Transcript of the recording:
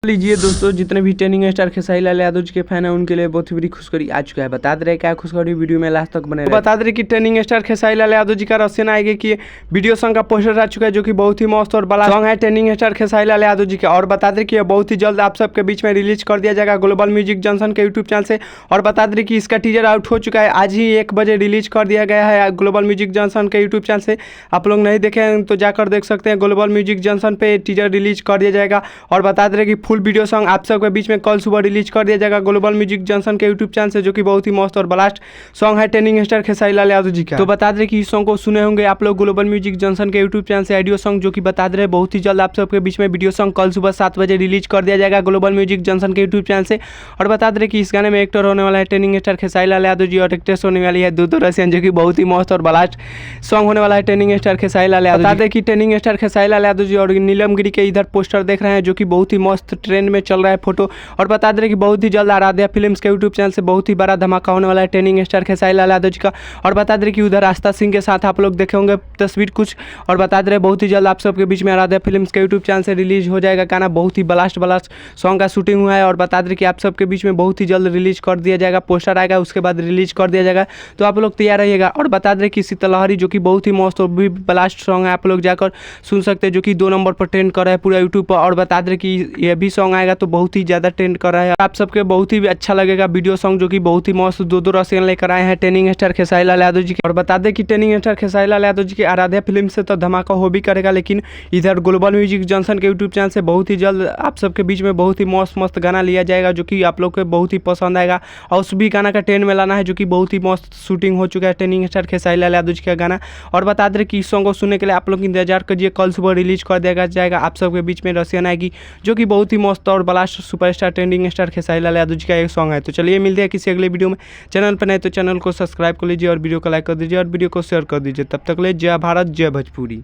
लीजिए दोस्तों, जितने भी ट्रेनिंग स्टार खेसारी लाल यादव जी के फैन हैं उनके लिए बहुत ही बड़ी खुशखबरी आ चुका है। बता दे रहे क्या खुशखबरी, वीडियो में लास्ट तक बने रहे। बता दे रहे कि ट्रेनिंग स्टार खेसारी लाल यादव जी का रसियन आएगी कि वीडियो सॉन्ग का पोस्टर आ चुका है, जो कि बहुत ही मस्त और बड़ा सॉन्ग है ट्रेनिंग स्टार खेसारी लाल यादव जी का। और बता दें कि यह बहुत ही जल्द आप सबके बीच में रिलीज कर दिया जाएगा ग्लोबल म्यूजिक जंक्शन के यूट्यूब चैनल से। और बता दें कि इसका टीजर आउट हो चुका है, आज ही 1 बजे रिलीज कर दिया गया है ग्लोबल म्यूजिक जंक्शन के यूट्यूब चैनल से। आप लोग नहीं देखे हैं तो जाकर देख सकते हैं, ग्लोबल म्यूजिक जंक्शन पे टीजर रिलीज कर दिया जाएगा। और बता दें कि फुल वीडियो सॉन्ग आप सबके बीच में कल सुबह रिलीज कर दिया जाएगा ग्लोबल म्यूजिक जंक्शन के यूट्यूब चैनल से, जो कि बहुत ही मस्त और ब्लास्ट सॉन्ग है ट्रेनिंग स्टार खेसारी लाल यादव जी का। तो बता दें कि इस सॉन्ग को सुने होंगे आप लोग ग्लोबल म्यूजिक जंक्शन के यूट्यूब चैनल से ऑडियो सॉन्ग, जो कि बता दे रहे बहुत ही जल्द आप सबके बीच में वीडियो सॉन्ग कल सुबह 7 बजे रिलीज कर दिया जाएगा ग्लोबल म्यूजिक जंक्शन के यूट्यूब चैनल से। और बता दें कि इस गाने में एक्टर होने वाला है ट्रेनिंग स्टार खेसारी लाल यादव जी और एक्ट्रेस होने वाली है दूधू रसियन, जो कि बहुत ही मस्त और ब्लास्ट सॉन्ग होने वाला है ट्रेनिंग स्टार खेसारी लाल यादव। बता दें कि ट्रेनिंग स्टार खेसारी लाल यादव जी और नीलम गिरी के इधर पोस्टर देख रहे हैं, जो कि बहुत ही मस्त ट्रेंड में चल रहा है फोटो। और बता दें कि बहुत ही जल्द आराध्या फिल्म्स के यूट्यूब चैनल से बहुत ही बड़ा धमाका होने वाला है ट्रेनिंग स्टार खेसारी लाल यादव जी का। और बता दें कि उधर आस्था सिंह के साथ आप लोग देखे होंगे तस्वीर कुछ। और बता दें बहुत ही जल्द आप सबके बीच में आराध्या फिल्म्स के यूट्यूब चैनल से रिलीज हो जाएगा गाना, बहुत ही ब्लास्ट सॉन्ग का शूटिंग हुआ है। और बता दें कि आप सबके बीच में बहुत ही जल्द रिलीज कर दिया जाएगा, पोस्टर आएगा उसके बाद रिलीज कर दिया जाएगा, तो आप लोग तैयार रहिएगा। और बता दें कि शीतलहरी, जो कि बहुत ही मस्त और भी ब्लास्ट सॉन्ग है, आप लोग जाकर सुन सकते हैं, जो कि 2 नंबर पर ट्रेंड कर रहा है पूरा यूट्यूब पर। और बता दें कि यह भी सॉन्ग आएगा तो बहुत ही ज़्यादा ट्रेंड कर रहा है, आप सबके बहुत ही अच्छा लगेगा वीडियो सॉन्ग, जो कि बहुत ही मस्त दो रसियन लेकर आए हैं ट्रेनिंग स्टार खेसारी लाल यादव जी के। और बता दें कि ट्रेनिंग स्टार खेसारी लाल यादव जी की आराध्या फिल्म से तो धमाका हो भी करेगा, लेकिन इधर ग्लोबल म्यूजिक जंक्शन के यूट्यूब चैनल से बहुत ही जल्द आप सबके बीच में बहुत ही मस्त गाना लिया जाएगा, जो कि आप लोग को बहुत ही पसंद आएगा। और उस भी गाना का ट्रेंड में लाना है, जो कि बहुत ही मस्त शूटिंग हो चुका है ट्रेनिंग स्टार खेसारी लाल यादव जी का गाना। और बता दें कि इस सॉन्ग को सुनने के लिए आप लोग इंतजार करिए, कल सुबह रिलीज कर दिया जाएगा, आप सबके बीच में रसियन आएगी, जो कि बहुत ही मस्त और blast superstar trending star Khesari Lal Yadav ji का एक सॉन्ग है। तो चलिए मिलते हैं किसी अगले वीडियो में। चैनल पर नहीं तो चैनल को सब्सक्राइब कर लीजिए और वीडियो को लाइक कर दीजिए और वीडियो को शेयर कर दीजिए। तब तक ले जय भारत जय भोजपुरी।